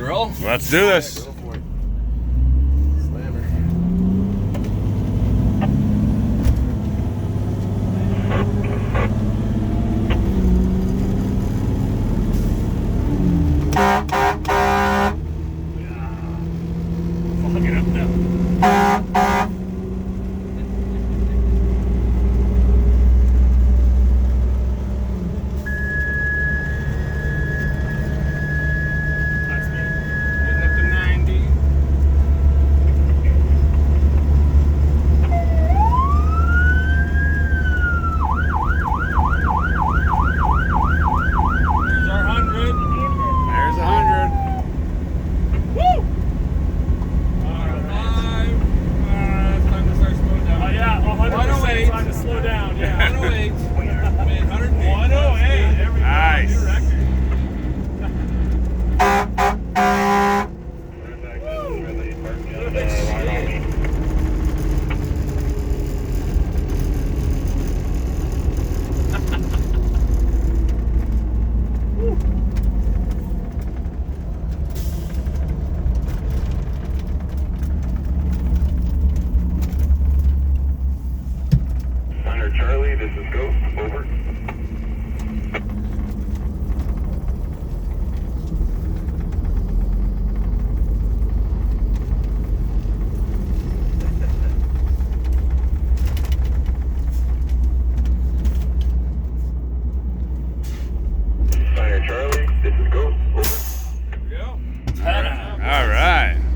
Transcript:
to roll? Let's do this. Go for it. Slammer. Fuck it up now. That's me. Getting up to 90. There's our 100. There's 100. Woo! Five. It's time to start slowing down. Oh yeah, 100% 108. time to slow down. Yeah. 108. Made 108. 108. There we go. Nice. New record. Hunter Charlie, this is Ghost. Over.